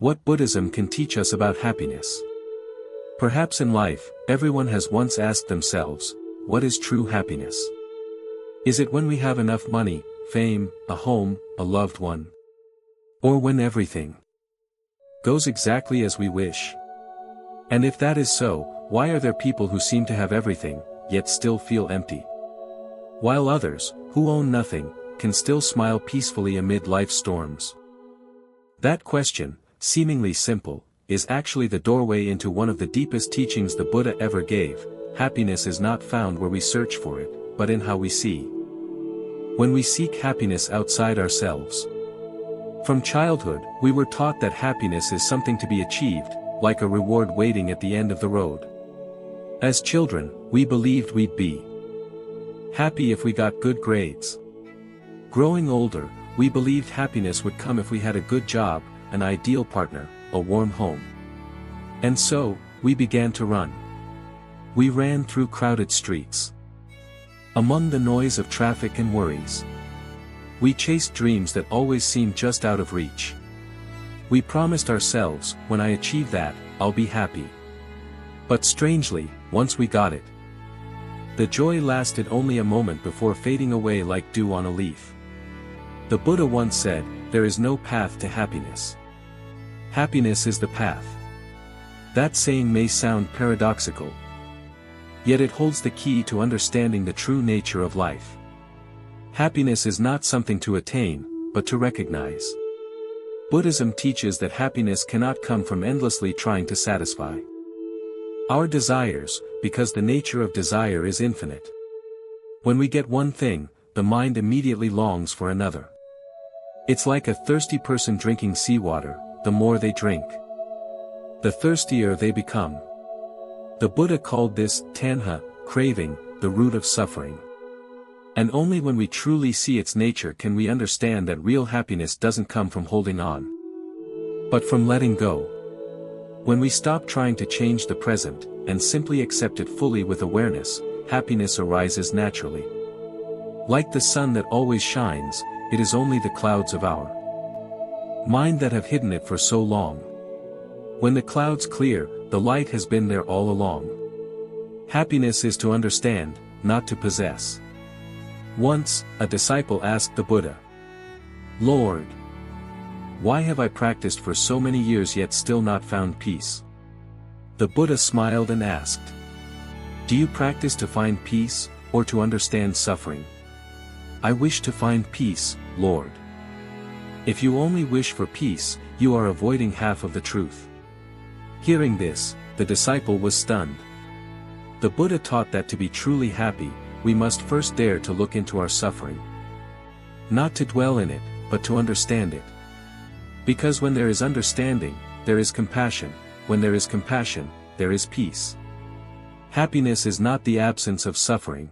What Buddhism can teach us about happiness. Perhaps in life, everyone has once asked themselves, what is true happiness? Is it when we have enough money, fame, a home, a loved one? Or when everything goes exactly as we wish? And if that is so, why are there people who seem to have everything, yet still feel empty? While others, who own nothing, can still smile peacefully amid life's storms? That question, seemingly simple, is actually the doorway into one of the deepest teachings the Buddha ever gave. Happiness is not found where we search for it, but in how we see. When we seek happiness outside ourselves. From childhood, we were taught that happiness is something to be achieved, like a reward waiting at the end of the road. As children, we believed we'd be happy if we got good grades. Growing older, we believed happiness would come if we had a good job, an ideal partner, a warm home. And so, we began to run. We ran through crowded streets. Among the noise of traffic and worries. We chased dreams that always seemed just out of reach. We promised ourselves, when I achieve that, I'll be happy. But strangely, once we got it, the joy lasted only a moment before fading away like dew on a leaf. The Buddha once said, there is no path to happiness. Happiness is the path. That saying may sound paradoxical. Yet it holds the key to understanding the true nature of life. Happiness is not something to attain, but to recognize. Buddhism teaches that happiness cannot come from endlessly trying to satisfy our desires, because the nature of desire is infinite. When we get one thing, the mind immediately longs for another. It's like a thirsty person drinking seawater. The more they drink, the thirstier they become. The Buddha called this tanha, craving, the root of suffering. And only when we truly see its nature can we understand that real happiness doesn't come from holding on, but from letting go. When we stop trying to change the present, and simply accept it fully with awareness, happiness arises naturally. Like the sun that always shines, it is only the clouds of our mind that have hidden it for so long. When the clouds clear, the light has been there all along. Happiness is to understand, not to possess. Once, a disciple asked the Buddha, Lord, why have I practiced for so many years yet still not found peace? The Buddha smiled and asked, do you practice to find peace, or to understand suffering? I wish to find peace, Lord. If you only wish for peace, you are avoiding half of the truth. Hearing this, the disciple was stunned. The Buddha taught that to be truly happy, we must first dare to look into our suffering. Not to dwell in it, but to understand it. Because when there is understanding, there is compassion. When there is compassion, there is peace. Happiness is not the absence of suffering,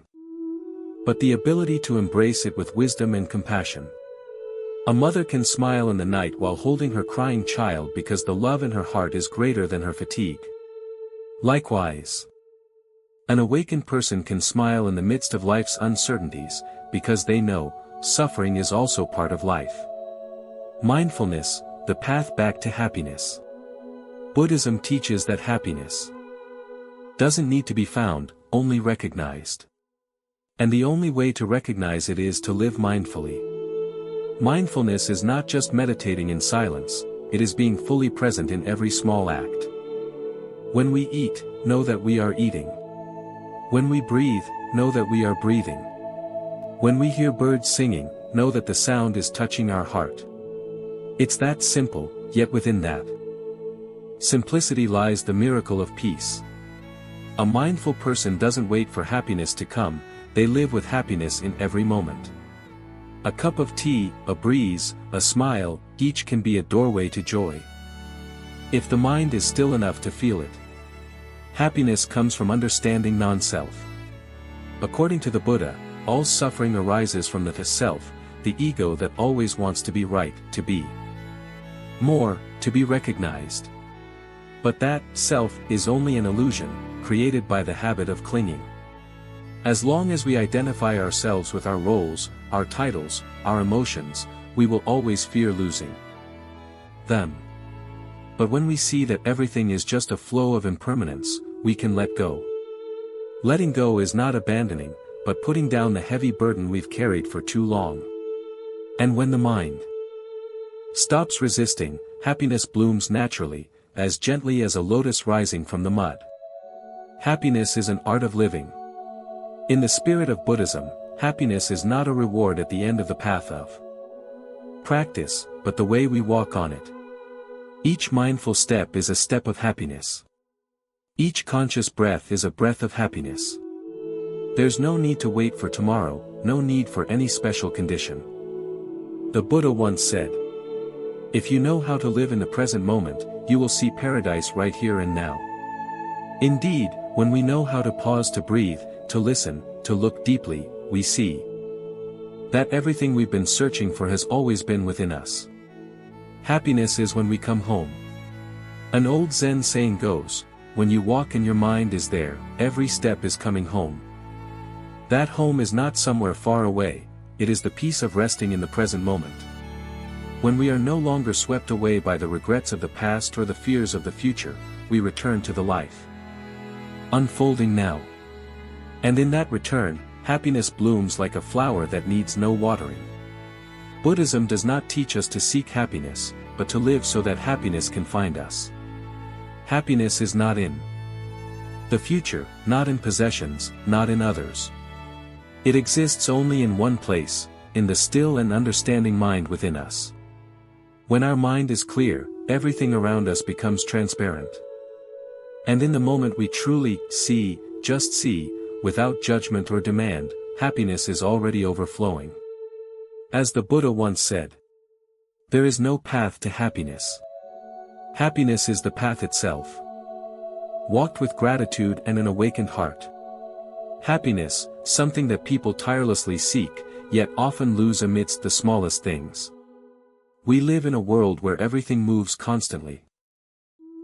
but the ability to embrace it with wisdom and compassion. A mother can smile in the night while holding her crying child because the love in her heart is greater than her fatigue. Likewise, an awakened person can smile in the midst of life's uncertainties, because they know, suffering is also part of life. Mindfulness, the path back to happiness. Buddhism teaches that happiness doesn't need to be found, only recognized. And the only way to recognize it is to live mindfully. Mindfulness is not just meditating in silence, it is being fully present in every small act. When we eat, know that we are eating. When we breathe, know that we are breathing. When we hear birds singing, know that the sound is touching our heart. It's that simple, yet within that simplicity lies the miracle of peace. A mindful person doesn't wait for happiness to come, they live with happiness in every moment. A cup of tea, a breeze, a smile, each can be a doorway to joy. If the mind is still enough to feel it. Happiness comes from understanding non-self. According to the Buddha, all suffering arises from the self, the ego that always wants to be right, to be more, to be recognized. But that self is only an illusion, created by the habit of clinging. As long as we identify ourselves with our roles, our titles, our emotions, we will always fear losing them. But when we see that everything is just a flow of impermanence, we can let go. Letting go is not abandoning, but putting down the heavy burden we've carried for too long. And when the mind stops resisting, happiness blooms naturally, as gently as a lotus rising from the mud. Happiness is an art of living. In the spirit of Buddhism, happiness is not a reward at the end of the path of practice, but the way we walk on it. Each mindful step is a step of happiness. Each conscious breath is a breath of happiness. There's no need to wait for tomorrow, no need for any special condition. The Buddha once said, "If you know how to live in the present moment, you will see paradise right here and now." Indeed, when we know how to pause to breathe, to listen, to look deeply, we see that everything we've been searching for has always been within us. Happiness is when we come home. An old Zen saying goes, when you walk and your mind is there, every step is coming home. That home is not somewhere far away, it is the peace of resting in the present moment. When we are no longer swept away by the regrets of the past or the fears of the future, we return to the life unfolding now. And in that return, happiness blooms like a flower that needs no watering. Buddhism does not teach us to seek happiness, but to live so that happiness can find us. Happiness is not in the future, not in possessions, not in others. It exists only in one place, in the still and understanding mind within us. When our mind is clear, everything around us becomes transparent. And in the moment we truly see, just see, without judgment or demand, happiness is already overflowing. As the Buddha once said, there is no path to happiness. Happiness is the path itself. Walked with gratitude and an awakened heart. Happiness, something that people tirelessly seek, yet often lose amidst the smallest things. We live in a world where everything moves constantly.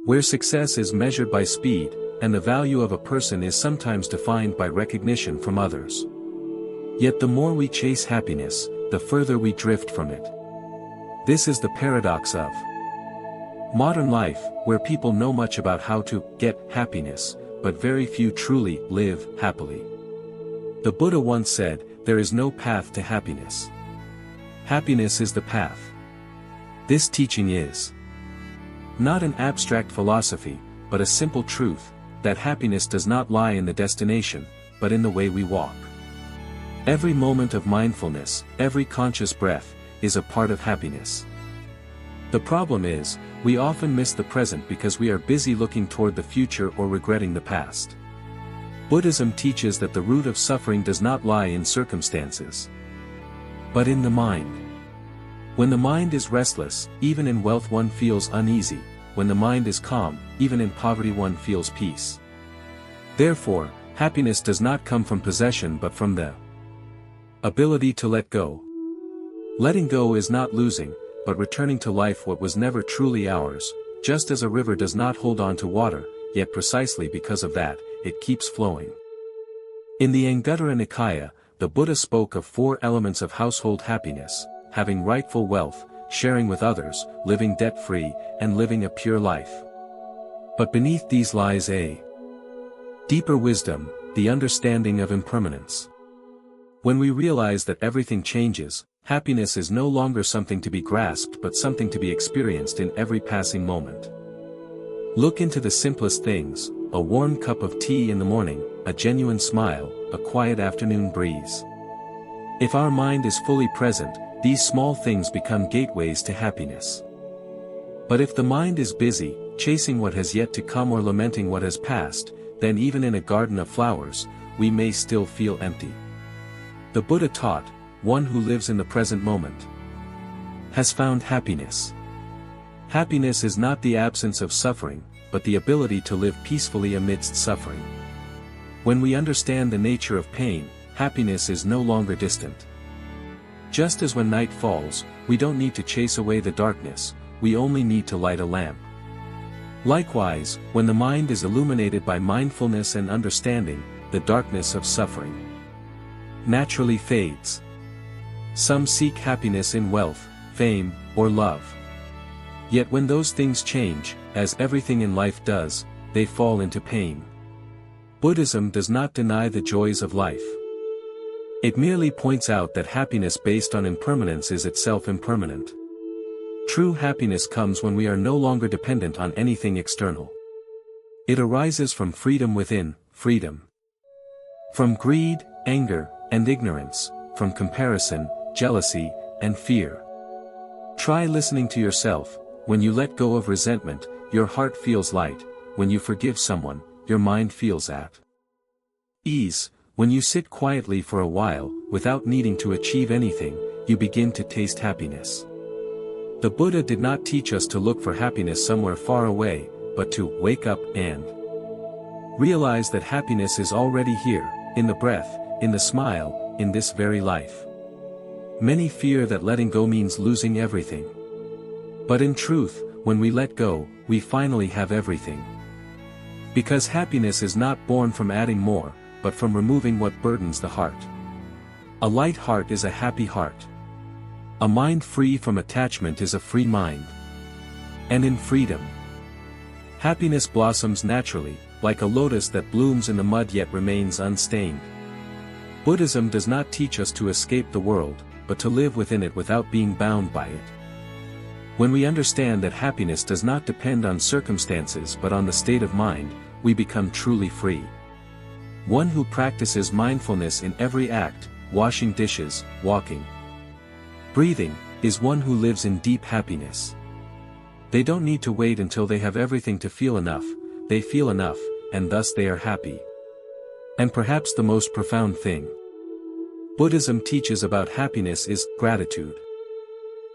Where success is measured by speed, and the value of a person is sometimes defined by recognition from others. Yet the more we chase happiness, the further we drift from it. This is the paradox of modern life, where people know much about how to get happiness, but very few truly live happily. The Buddha once said, there is no path to happiness. Happiness is the path. This teaching is not an abstract philosophy, but a simple truth, that happiness does not lie in the destination, but in the way we walk. Every moment of mindfulness, every conscious breath, is a part of happiness. The problem is, we often miss the present because we are busy looking toward the future or regretting the past. Buddhism teaches that the root of suffering does not lie in circumstances, but in the mind. When the mind is restless, even in wealth one feels uneasy. When the mind is calm, even in poverty one feels peace. Therefore, happiness does not come from possession but from the ability to let go. Letting go is not losing, but returning to life what was never truly ours, just as a river does not hold on to water, yet precisely because of that, it keeps flowing. In the Anguttara Nikaya, the Buddha spoke of 4 elements of household happiness: having rightful wealth, sharing with others, living debt-free, and living a pure life. But beneath these lies a deeper wisdom, the understanding of impermanence. When we realize that everything changes, happiness is no longer something to be grasped but something to be experienced in every passing moment. Look into the simplest things: a warm cup of tea in the morning, a genuine smile, a quiet afternoon breeze. If our mind is fully present, these small things become gateways to happiness. But if the mind is busy, chasing what has yet to come or lamenting what has passed, then even in a garden of flowers, we may still feel empty. The Buddha taught, one who lives in the present moment has found happiness. Happiness is not the absence of suffering, but the ability to live peacefully amidst suffering. When we understand the nature of pain, happiness is no longer distant. Just as when night falls, we don't need to chase away the darkness, we only need to light a lamp. Likewise, when the mind is illuminated by mindfulness and understanding, the darkness of suffering naturally fades. Some seek happiness in wealth, fame, or love. Yet when those things change, as everything in life does, they fall into pain. Buddhism does not deny the joys of life. It merely points out that happiness based on impermanence is itself impermanent. True happiness comes when we are no longer dependent on anything external. It arises from freedom within, freedom from greed, anger, and ignorance, from comparison, jealousy, and fear. Try listening to yourself. When you let go of resentment, your heart feels light. When you forgive someone, your mind feels at ease. When you sit quietly for a while, without needing to achieve anything, you begin to taste happiness. The Buddha did not teach us to look for happiness somewhere far away, but to wake up and realize that happiness is already here, in the breath, in the smile, in this very life. Many fear that letting go means losing everything. But in truth, when we let go, we finally have everything. Because happiness is not born from adding more, but from removing what burdens the heart. A light heart is a happy heart. A mind free from attachment is a free mind. And in freedom, happiness blossoms naturally, like a lotus that blooms in the mud yet remains unstained. Buddhism does not teach us to escape the world, but to live within it without being bound by it. When we understand that happiness does not depend on circumstances but on the state of mind, we become truly free. One who practices mindfulness in every act, washing dishes, walking, breathing, is one who lives in deep happiness. They don't need to wait until they have everything to feel enough, they feel enough, and thus they are happy. And perhaps the most profound thing Buddhism teaches about happiness is gratitude.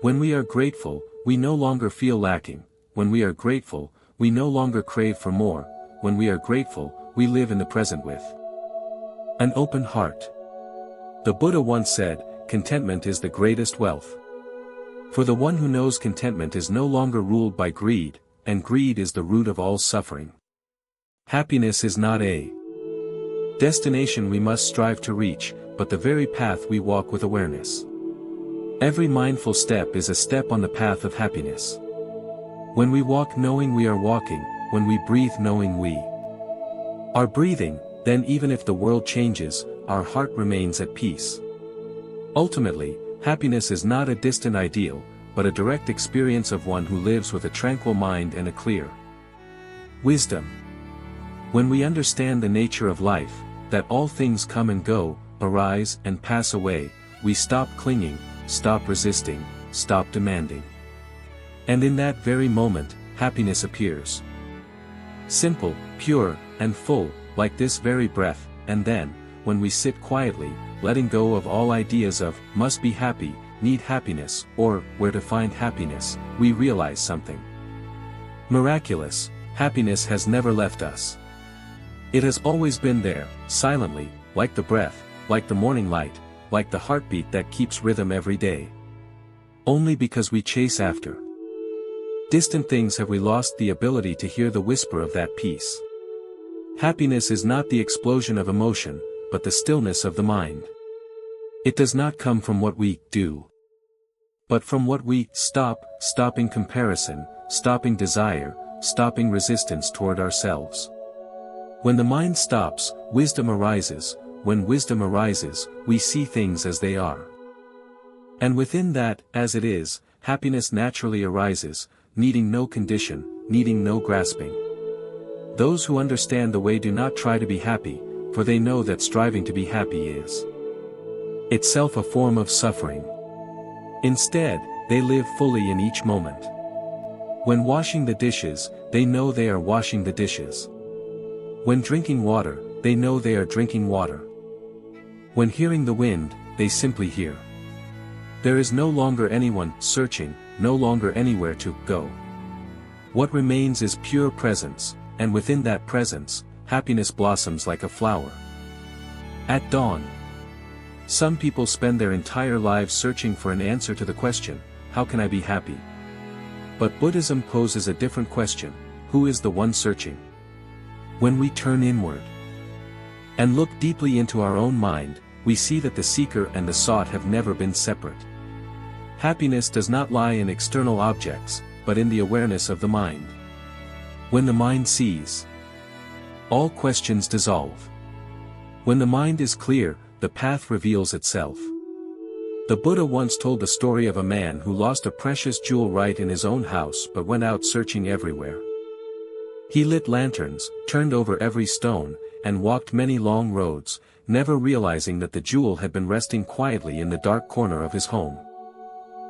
When we are grateful, we no longer feel lacking. When we are grateful, we no longer crave for more. When we are grateful, we live in the present with an open heart. The Buddha once said, "Contentment is the greatest wealth." For the one who knows contentment is no longer ruled by greed, and greed is the root of all suffering. Happiness is not a destination we must strive to reach, but the very path we walk with awareness. Every mindful step is a step on the path of happiness. When we walk knowing we are walking, when we breathe knowing we are breathing, then even if the world changes, our heart remains at peace. Ultimately, happiness is not a distant ideal, but a direct experience of one who lives with a tranquil mind and a clear wisdom. When we understand the nature of life, that all things come and go, arise and pass away, we stop clinging, stop resisting, stop demanding. And in that very moment, happiness appears. Simple, pure, and full, like this very breath, and then, when we sit quietly, letting go of all ideas of, must be happy, need happiness, or, where to find happiness, we realize something miraculous: happiness has never left us. It has always been there, silently, like the breath, like the morning light, like the heartbeat that keeps rhythm every day. Only because we chase after distant things have we lost the ability to hear the whisper of that peace. Happiness is not the explosion of emotion, but the stillness of the mind. It does not come from what we do, but from what we stop, stopping comparison, stopping desire, stopping resistance toward ourselves. When the mind stops, wisdom arises. When wisdom arises, we see things as they are. And within that, as it is, happiness naturally arises, needing no condition, needing no grasping. Those who understand the way do not try to be happy, for they know that striving to be happy is itself a form of suffering. Instead, they live fully in each moment. When washing the dishes, they know they are washing the dishes. When drinking water, they know they are drinking water. When hearing the wind, they simply hear. There is no longer anyone searching, no longer anywhere to go. What remains is pure presence, and within that presence, happiness blossoms like a flower at dawn. Some people spend their entire lives searching for an answer to the question, how can I be happy? But Buddhism poses a different question: who is the one searching? When we turn inward and look deeply into our own mind, we see that the seeker and the sought have never been separate. Happiness does not lie in external objects, but in the awareness of the mind. When the mind sees, all questions dissolve. When the mind is clear, the path reveals itself. The Buddha once told the story of a man who lost a precious jewel right in his own house but went out searching everywhere. He lit lanterns, turned over every stone, and walked many long roads, never realizing that the jewel had been resting quietly in the dark corner of his home.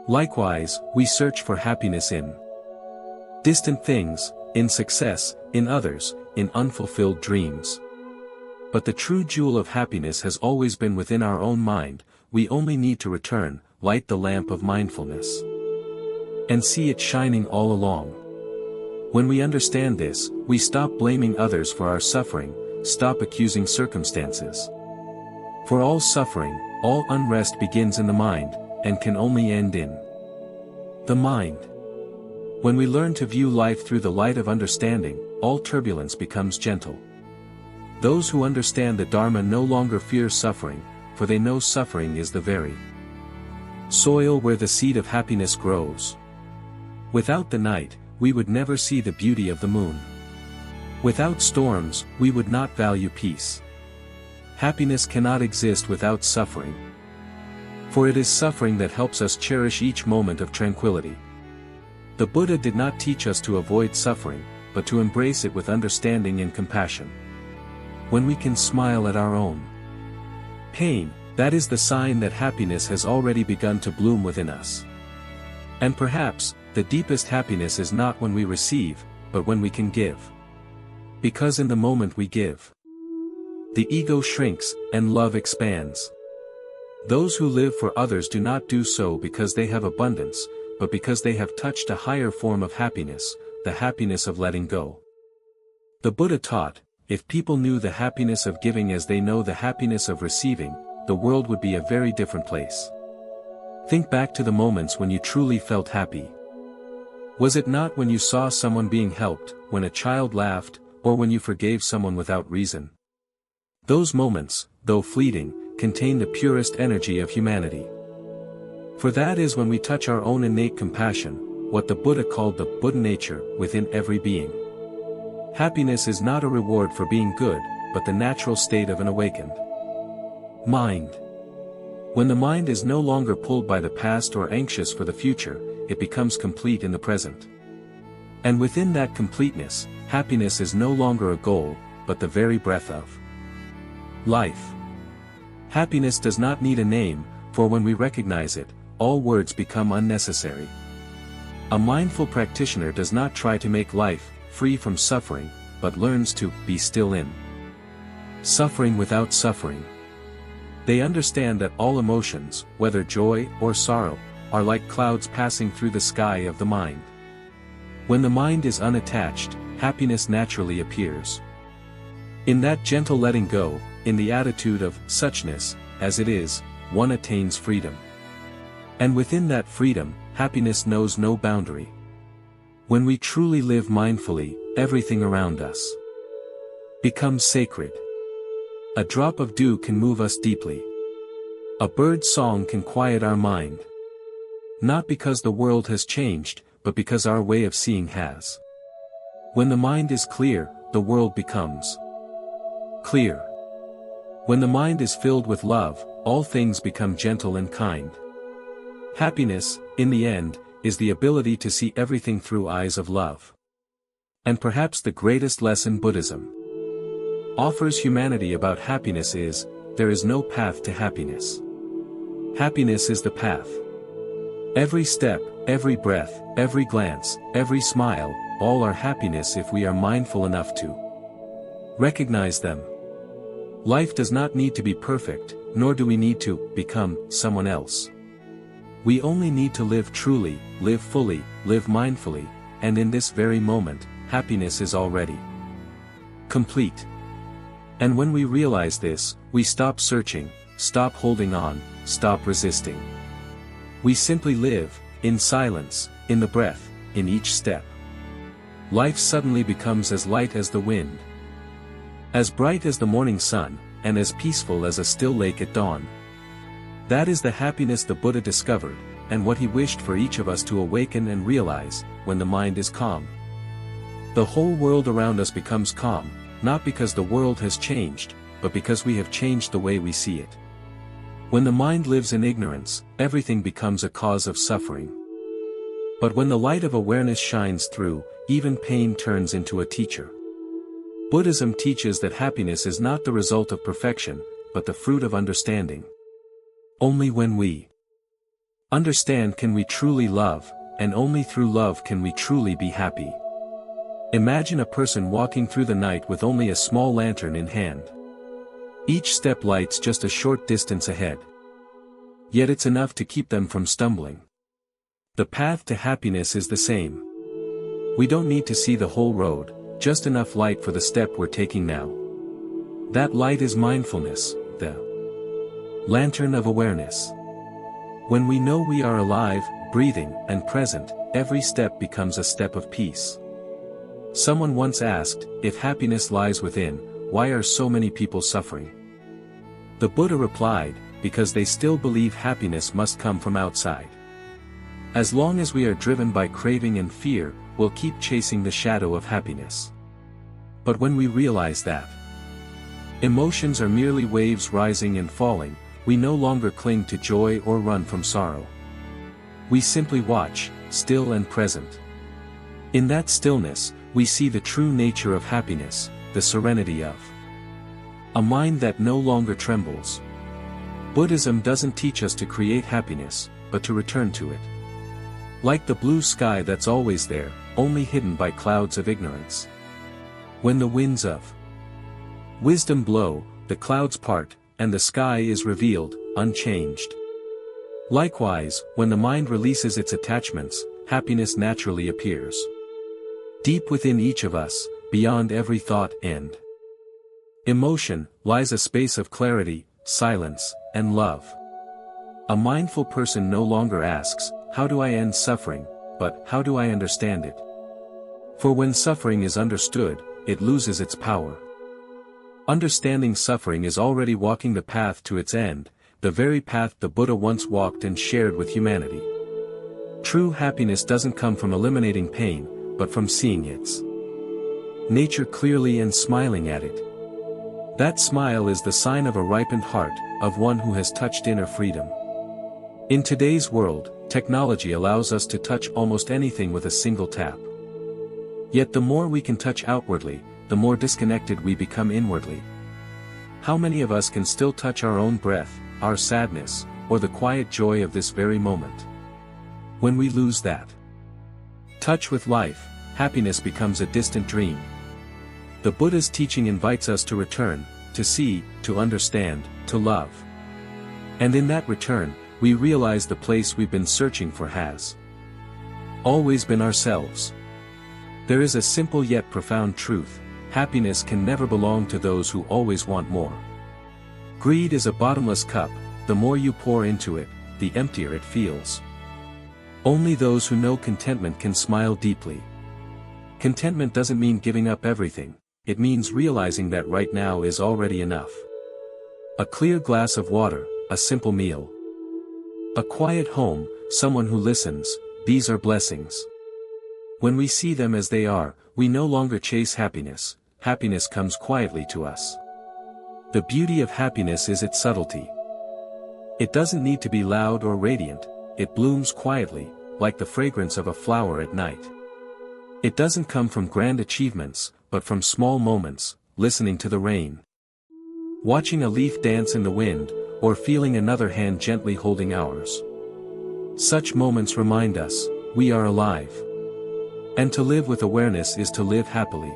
Likewise, we search for happiness in distant things, in success, in others, in unfulfilled dreams. But the true jewel of happiness has always been within our own mind. We only need to return, light the lamp of mindfulness, and see it shining all along. When we understand this, we stop blaming others for our suffering, stop accusing circumstances. For all suffering, all unrest begins in the mind, and can only end in the mind. When we learn to view life through the light of understanding, all turbulence becomes gentle. Those who understand the Dharma no longer fear suffering, for they know suffering is the very soil where the seed of happiness grows. Without the night, we would never see the beauty of the moon. Without storms, we would not value peace. Happiness cannot exist without suffering, for it is suffering that helps us cherish each moment of tranquility. The Buddha did not teach us to avoid suffering, but to embrace it with understanding and compassion. When we can smile at our own pain, that is the sign that happiness has already begun to bloom within us. And perhaps, the deepest happiness is not when we receive, but when we can give. Because in the moment we give, the ego shrinks, and love expands. Those who live for others do not do so because they have abundance, but because they have touched a higher form of happiness, the happiness of letting go. The Buddha taught, if people knew the happiness of giving as they know the happiness of receiving, the world would be a very different place. Think back to the moments when you truly felt happy. Was it not when you saw someone being helped, when a child laughed, or when you forgave someone without reason? Those moments, though fleeting, contain the purest energy of humanity. For that is when we touch our own innate compassion, what the Buddha called the Buddha nature, within every being. Happiness is not a reward for being good, but the natural state of an awakened mind. When the mind is no longer pulled by the past or anxious for the future, it becomes complete in the present. And within that completeness, happiness is no longer a goal, but the very breath of life. Happiness does not need a name, for when we recognize it, all words become unnecessary. A mindful practitioner does not try to make life free from suffering, but learns to be still in suffering without suffering. They understand that all emotions, whether joy or sorrow, are like clouds passing through the sky of the mind. When the mind is unattached, happiness naturally appears. In that gentle letting go, in the attitude of suchness, as it is, one attains freedom. And within that freedom, happiness knows no boundary. When we truly live mindfully, everything around us becomes sacred. A drop of dew can move us deeply. A bird's song can quiet our mind. Not because the world has changed, but because our way of seeing has. When the mind is clear, the world becomes clear. When the mind is filled with love, all things become gentle and kind. Happiness, in the end, is the ability to see everything through eyes of love. And perhaps the greatest lesson Buddhism offers humanity about happiness is, there is no path to happiness. Happiness is the path. Every step, every breath, every glance, every smile, all are happiness if we are mindful enough to recognize them. Life does not need to be perfect, nor do we need to become someone else. We only need to live truly, live fully, live mindfully, and in this very moment, happiness is already complete. And when we realize this, we stop searching, stop holding on, stop resisting. We simply live, in silence, in the breath, in each step. Life suddenly becomes as light as the wind, as bright as the morning sun, and as peaceful as a still lake at dawn. That is the happiness the Buddha discovered, and what he wished for each of us to awaken and realize, when when the mind is calm. The whole world around us becomes calm, not because the world has changed, but because we have changed the way we see it. When the mind lives in ignorance, everything becomes a cause of suffering. But when the light of awareness shines through, even pain turns into a teacher. Buddhism teaches that happiness is not the result of perfection, but the fruit of understanding. Only when we understand can we truly love, and only through love can we truly be happy. Imagine a person walking through the night with only a small lantern in hand. Each step lights just a short distance ahead. Yet it's enough to keep them from stumbling. The path to happiness is the same. We don't need to see the whole road, just enough light for the step we're taking now. That light is mindfulness, the lantern of awareness. When we know we are alive, breathing, and present, every step becomes a step of peace. Someone once asked, if happiness lies within, why are so many people suffering? The Buddha replied, because they still believe happiness must come from outside. As long as we are driven by craving and fear, we'll keep chasing the shadow of happiness. But when we realize that emotions are merely waves rising and falling, we no longer cling to joy or run from sorrow. We simply watch, still and present. In that stillness, we see the true nature of happiness, the serenity of a mind that no longer trembles. Buddhism doesn't teach us to create happiness, but to return to it. Like the blue sky that's always there, only hidden by clouds of ignorance. When the winds of wisdom blow, the clouds part, and the sky is revealed, unchanged. Likewise, when the mind releases its attachments, happiness naturally appears. Deep within each of us, beyond every thought and emotion, lies a space of clarity, silence, and love. A mindful person no longer asks, how do I end suffering, but how do I understand it? For when suffering is understood, it loses its power. Understanding suffering is already walking the path to its end, the very path the Buddha once walked and shared with humanity. True happiness doesn't come from eliminating pain, but from seeing its nature clearly and smiling at it. That smile is the sign of a ripened heart, of one who has touched inner freedom. In today's world, technology allows us to touch almost anything with a single tap. Yet the more we can touch outwardly, the more disconnected we become inwardly. How many of us can still touch our own breath, our sadness, or the quiet joy of this very moment? When we lose that touch with life, happiness becomes a distant dream. The Buddha's teaching invites us to return, to see, to understand, to love. And in that return, we realize the place we've been searching for has always been ourselves. There is a simple yet profound truth: happiness can never belong to those who always want more. Greed is a bottomless cup, the more you pour into it, the emptier it feels. Only those who know contentment can smile deeply. Contentment doesn't mean giving up everything, it means realizing that right now is already enough. A clear glass of water, a simple meal, a quiet home, someone who listens, these are blessings. When we see them as they are, we no longer chase happiness, happiness comes quietly to us. The beauty of happiness is its subtlety. It doesn't need to be loud or radiant, it blooms quietly, like the fragrance of a flower at night. It doesn't come from grand achievements, but from small moments, listening to the rain, watching a leaf dance in the wind, or feeling another hand gently holding ours. Such moments remind us, we are alive. And to live with awareness is to live happily.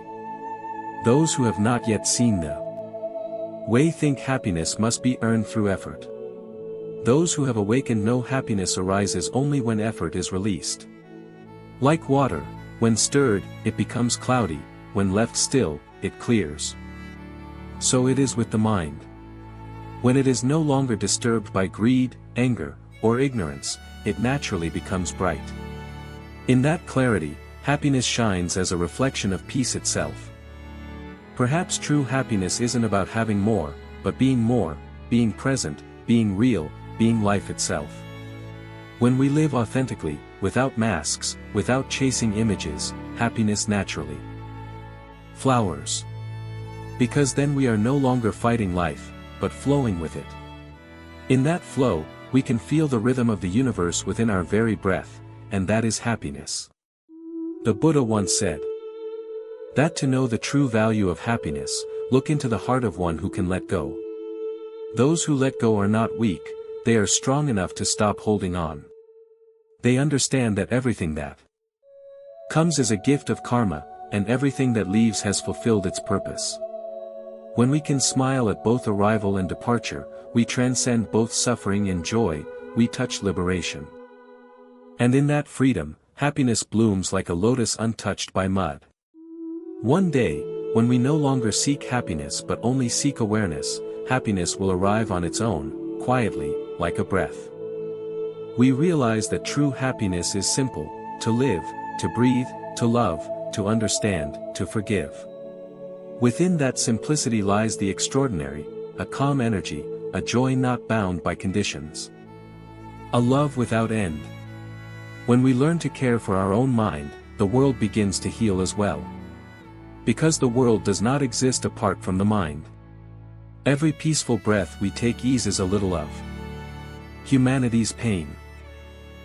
Those who have not yet seen the way think happiness must be earned through effort. Those who have awakened know happiness arises only when effort is released. Like water, when stirred, it becomes cloudy, when left still, it clears. So it is with the mind. When it is no longer disturbed by greed, anger, or ignorance, it naturally becomes bright. In that clarity, happiness shines as a reflection of peace itself. Perhaps true happiness isn't about having more, but being present, being real, being life itself. When we live authentically, without masks, without chasing images, happiness naturally flowers. Because then we are no longer fighting life, but flowing with it. In that flow, we can feel the rhythm of the universe within our very breath, and that is happiness. The Buddha once said that to know the true value of happiness, look into the heart of one who can let go. Those who let go are not weak, they are strong enough to stop holding on. They understand that everything that comes is a gift of karma, and everything that leaves has fulfilled its purpose. When we can smile at both arrival and departure, we transcend both suffering and joy, we touch liberation. And in that freedom, happiness blooms like a lotus untouched by mud. One day, when we no longer seek happiness but only seek awareness, happiness will arrive on its own, quietly, like a breath. We realize that true happiness is simple: to live, to breathe, to love, to understand, to forgive. Within that simplicity lies the extraordinary, a calm energy, a joy not bound by conditions. A love without end. When we learn to care for our own mind, the world begins to heal as well. Because the world does not exist apart from the mind. Every peaceful breath we take eases a little of humanity's pain.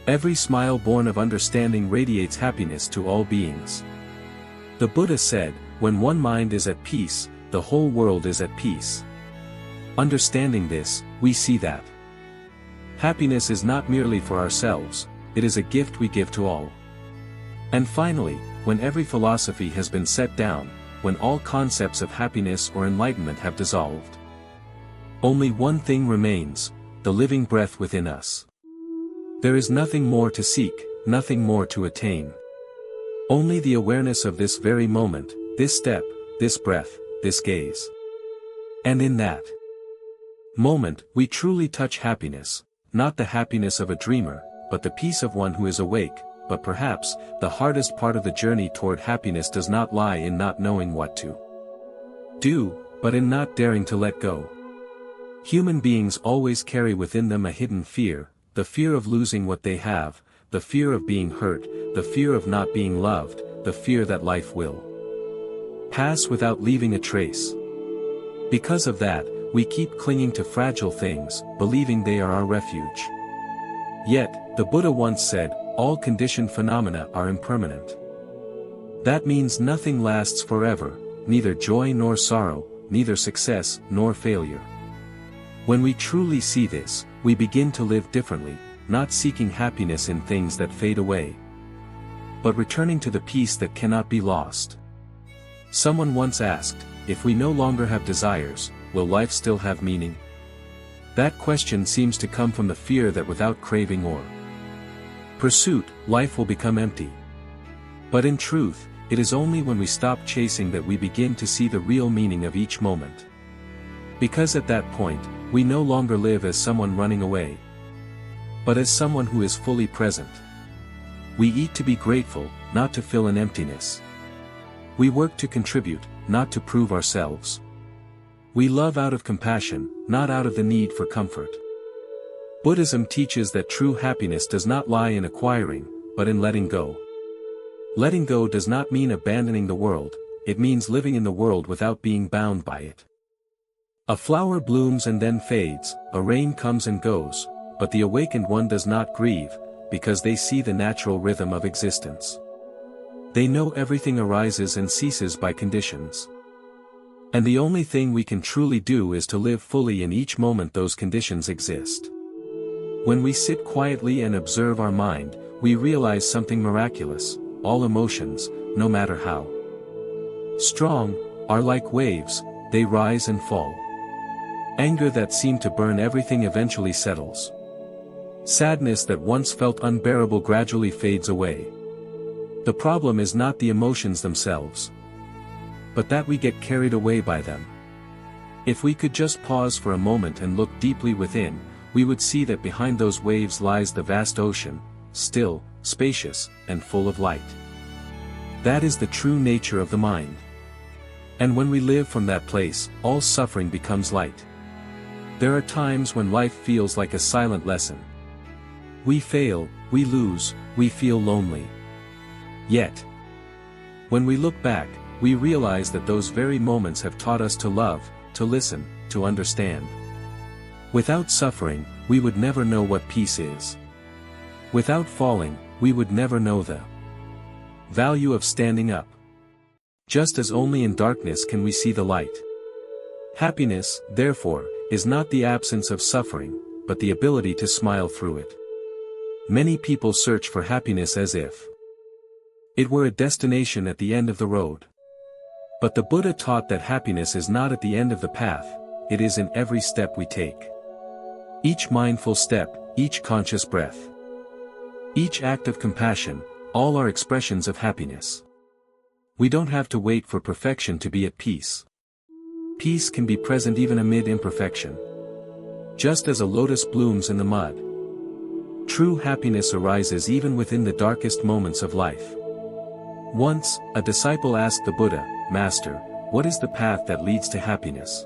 Every smile born of understanding radiates happiness to all beings. The Buddha said, when one mind is at peace, the whole world is at peace. Understanding this, we see that happiness is not merely for ourselves, it is a gift we give to all. And finally, when every philosophy has been set down, when all concepts of happiness or enlightenment have dissolved, only one thing remains: the living breath within us. There is nothing more to seek, nothing more to attain. Only the awareness of this very moment, this step, this breath, this gaze. And in that moment, we truly touch happiness, not the happiness of a dreamer, but the peace of one who is awake. But perhaps, the hardest part of the journey toward happiness does not lie in not knowing what to do, but in not daring to let go. Human beings always carry within them a hidden fear, the fear of losing what they have, the fear of being hurt, the fear of not being loved, the fear that life will pass without leaving a trace. Because of that, we keep clinging to fragile things, believing they are our refuge. Yet, the Buddha once said, all conditioned phenomena are impermanent. That means nothing lasts forever, neither joy nor sorrow, neither success nor failure. When we truly see this, we begin to live differently, not seeking happiness in things that fade away, but returning to the peace that cannot be lost. Someone once asked, if we no longer have desires, will life still have meaning? That question seems to come from the fear that without craving or pursuit, life will become empty. But in truth, it is only when we stop chasing that we begin to see the real meaning of each moment. Because at that point, we no longer live as someone running away, but as someone who is fully present. We eat to be grateful, not to fill an emptiness. We work to contribute, not to prove ourselves. We love out of compassion, not out of the need for comfort. Buddhism teaches that true happiness does not lie in acquiring, but in letting go. Letting go does not mean abandoning the world, it means living in the world without being bound by it. A flower blooms and then fades, a rain comes and goes, but the awakened one does not grieve, because they see the natural rhythm of existence. They know everything arises and ceases by conditions. And the only thing we can truly do is to live fully in each moment those conditions exist. When we sit quietly and observe our mind, we realize something miraculous: all emotions, no matter how strong, are like waves, they rise and fall. Anger that seemed to burn everything eventually settles. Sadness that once felt unbearable gradually fades away. The problem is not the emotions themselves, but that we get carried away by them. If we could just pause for a moment and look deeply within, we would see that behind those waves lies the vast ocean, still, spacious, and full of light. That is the true nature of the mind. And when we live from that place, all suffering becomes light. There are times when life feels like a silent lesson. We fail, we lose, we feel lonely. Yet, when we look back, we realize that those very moments have taught us to love, to listen, to understand. Without suffering, we would never know what peace is. Without falling, we would never know the value of standing up. Just as only in darkness can we see the light. Happiness, therefore, is not the absence of suffering, but the ability to smile through it. Many people search for happiness as if it were a destination at the end of the road. But the Buddha taught that happiness is not at the end of the path, it is in every step we take. Each mindful step, each conscious breath, each act of compassion, all are expressions of happiness. We don't have to wait for perfection to be at peace. Peace can be present even amid imperfection. Just as a lotus blooms in the mud. True happiness arises even within the darkest moments of life. Once, a disciple asked the Buddha, "Master, what is the path that leads to happiness?"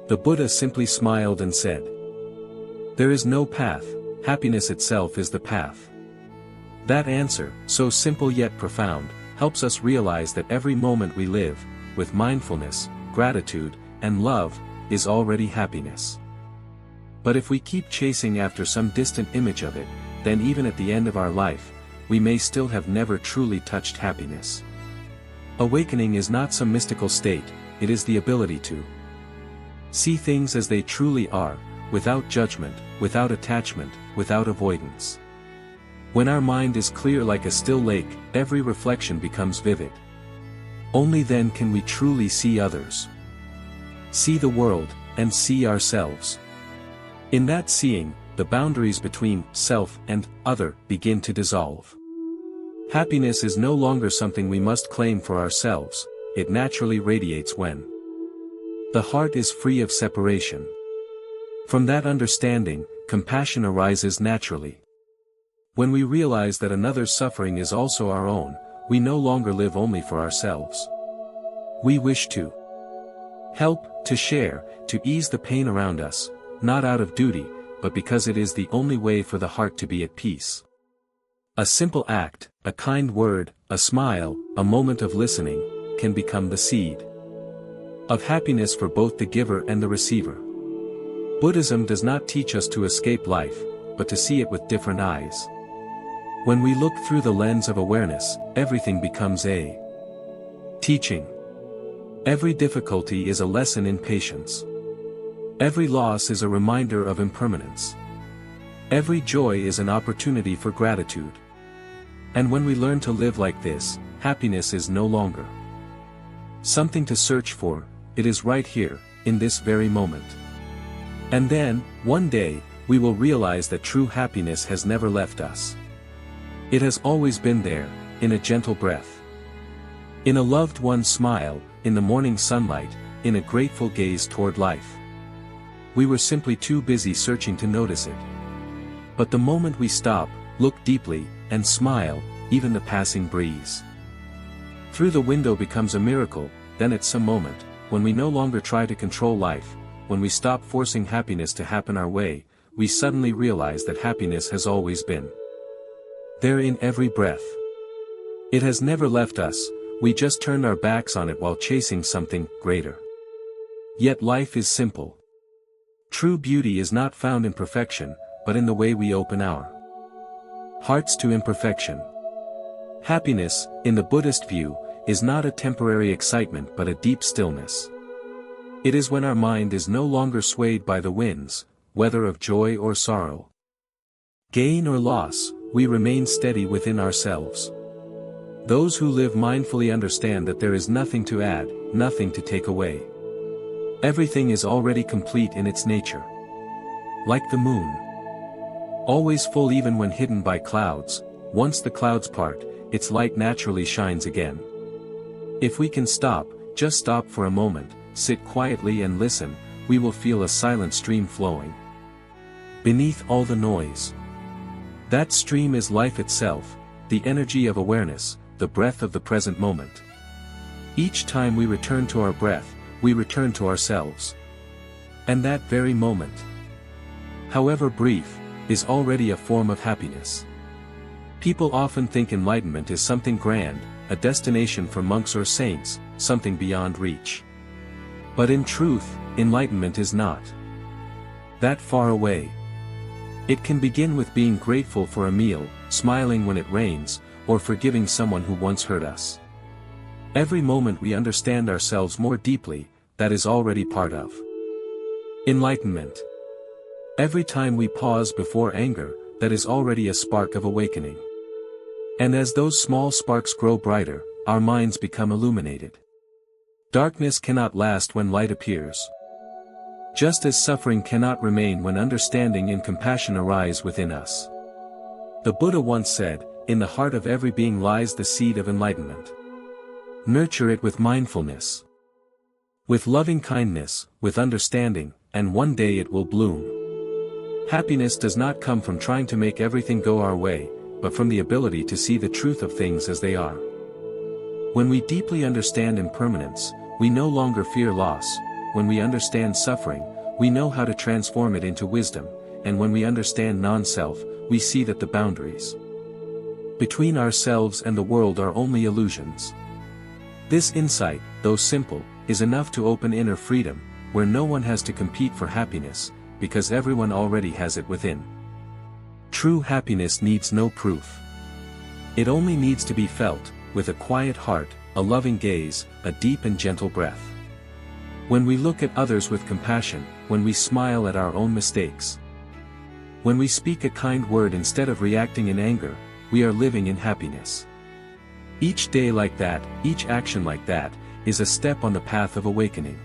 The Buddha simply smiled and said, "There is no path, happiness itself is the path." That answer, so simple yet profound, helps us realize that every moment we live, with mindfulness, gratitude, and love, is already happiness. But if we keep chasing after some distant image of it, then even at the end of our life, we may still have never truly touched happiness. Awakening is not some mystical state, it is the ability to see things as they truly are, without judgment, without attachment, without avoidance. When our mind is clear like a still lake, every reflection becomes vivid. Only then can we truly see others, see the world, and see ourselves. In that seeing, the boundaries between self and other begin to dissolve. Happiness is no longer something we must claim for ourselves, it naturally radiates when the heart is free of separation. From that understanding, compassion arises naturally. When we realize that another's suffering is also our own, we no longer live only for ourselves. We wish to help, to share, to ease the pain around us, not out of duty, but because it is the only way for the heart to be at peace. A simple act, a kind word, a smile, a moment of listening, can become the seed of happiness for both the giver and the receiver. Buddhism does not teach us to escape life, but to see it with different eyes. When we look through the lens of awareness, everything becomes a teaching. Every difficulty is a lesson in patience. Every loss is a reminder of impermanence. Every joy is an opportunity for gratitude. And when we learn to live like this, happiness is no longer something to search for, it is right here, in this very moment. And then, one day, we will realize that true happiness has never left us. It has always been there, in a gentle breath, in a loved one's smile, in the morning sunlight, in a grateful gaze toward life. We were simply too busy searching to notice it. But the moment we stop, look deeply, and smile, even the passing breeze through the window becomes a miracle. Then at some moment, when we no longer try to control life, when we stop forcing happiness to happen our way, we suddenly realize that happiness has always been there in every breath. It has never left us, we just turned our backs on it while chasing something greater. Yet life is simple. True beauty is not found in perfection, but in the way we open our hearts to imperfection. Happiness, in the Buddhist view, is not a temporary excitement but a deep stillness. It is when our mind is no longer swayed by the winds, whether of joy or sorrow, gain or loss, we remain steady within ourselves. Those who live mindfully understand that there is nothing to add, nothing to take away. Everything is already complete in its nature. Like the moon, always full even when hidden by clouds, once the clouds part, its light naturally shines again. If we can stop, just stop for a moment, sit quietly and listen, we will feel a silent stream flowing beneath all the noise. That stream is life itself, the energy of awareness, the breath of the present moment. Each time we return to our breath, we return to ourselves. And that very moment, however brief, is already a form of happiness. People often think enlightenment is something grand, a destination for monks or saints, something beyond reach. But in truth, enlightenment is not that far away. It can begin with being grateful for a meal, smiling when it rains, or forgiving someone who once hurt us. Every moment we understand ourselves more deeply, that is already part of enlightenment. Every time we pause before anger, that is already a spark of awakening. And as those small sparks grow brighter, our minds become illuminated. Darkness cannot last when light appears. Just as suffering cannot remain when understanding and compassion arise within us. The Buddha once said, "In the heart of every being lies the seed of enlightenment. Nurture it with mindfulness, with loving kindness, with understanding, and one day it will bloom." Happiness does not come from trying to make everything go our way, but from the ability to see the truth of things as they are. When we deeply understand impermanence, we no longer fear loss. When we understand suffering, we know how to transform it into wisdom, and when we understand non-self, we see that the boundaries between ourselves and the world are only illusions. This insight, though simple, is enough to open inner freedom, where no one has to compete for happiness, because everyone already has it within. True happiness needs no proof. It only needs to be felt, with a quiet heart, a loving gaze, a deep and gentle breath. When we look at others with compassion, when we smile at our own mistakes, when we speak a kind word instead of reacting in anger, we are living in happiness. Each day like that, each action like that, is a step on the path of awakening.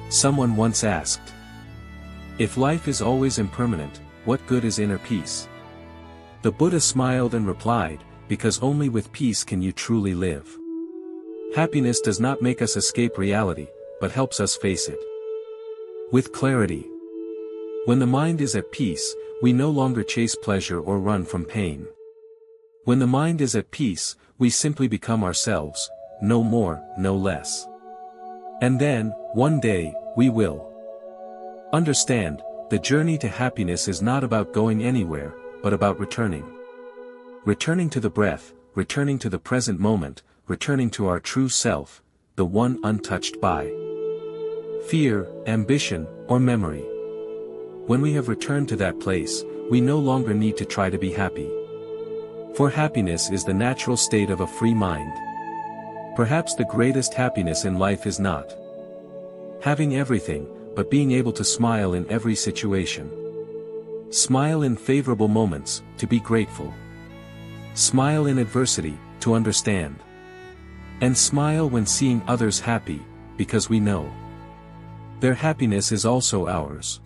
Someone once asked, "If life is always impermanent, what good is inner peace?" The Buddha smiled and replied, "Because only with peace can you truly live." Happiness does not make us escape reality, but helps us face it with clarity. When the mind is at peace, we no longer chase pleasure or run from pain. When the mind is at peace, we simply become ourselves, no more, no less. And then, one day, we will understand, the journey to happiness is not about going anywhere, but about returning. Returning to the breath, returning to the present moment, returning to our true self, the one untouched by fear, ambition, or memory. When we have returned to that place, we no longer need to try to be happy. For happiness is the natural state of a free mind. Perhaps the greatest happiness in life is not having everything, but being able to smile in every situation. Smile in favorable moments, to be grateful. Smile in adversity, to understand. And smile when seeing others happy, because we know their happiness is also ours.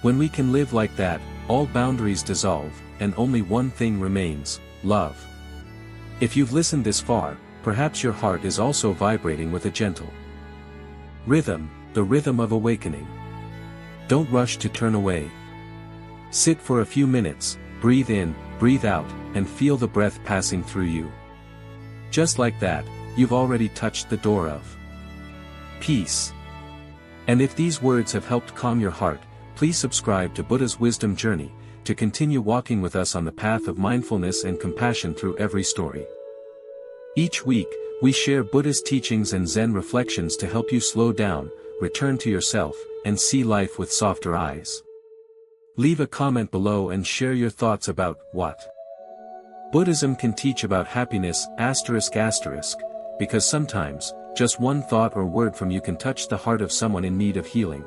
When we can live like that, all boundaries dissolve, and only one thing remains: love. If you've listened this far, perhaps your heart is also vibrating with a gentle rhythm, the rhythm of awakening. Don't rush to turn away. Sit for a few minutes, breathe in, breathe out, and feel the breath passing through you. Just like that, you've already touched the door of peace. And if these words have helped calm your heart, please subscribe to Buddha's Wisdom Journey, to continue walking with us on the path of mindfulness and compassion through every story. Each week, we share Buddhist teachings and Zen reflections to help you slow down, return to yourself, and see life with softer eyes. Leave a comment below and share your thoughts about what Buddhism can teach about happiness, ***, because sometimes, just one thought or word from you can touch the heart of someone in need of healing.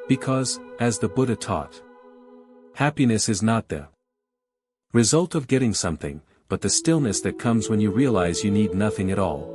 Because, as the Buddha taught, happiness is not the result of getting something, but the stillness that comes when you realize you need nothing at all.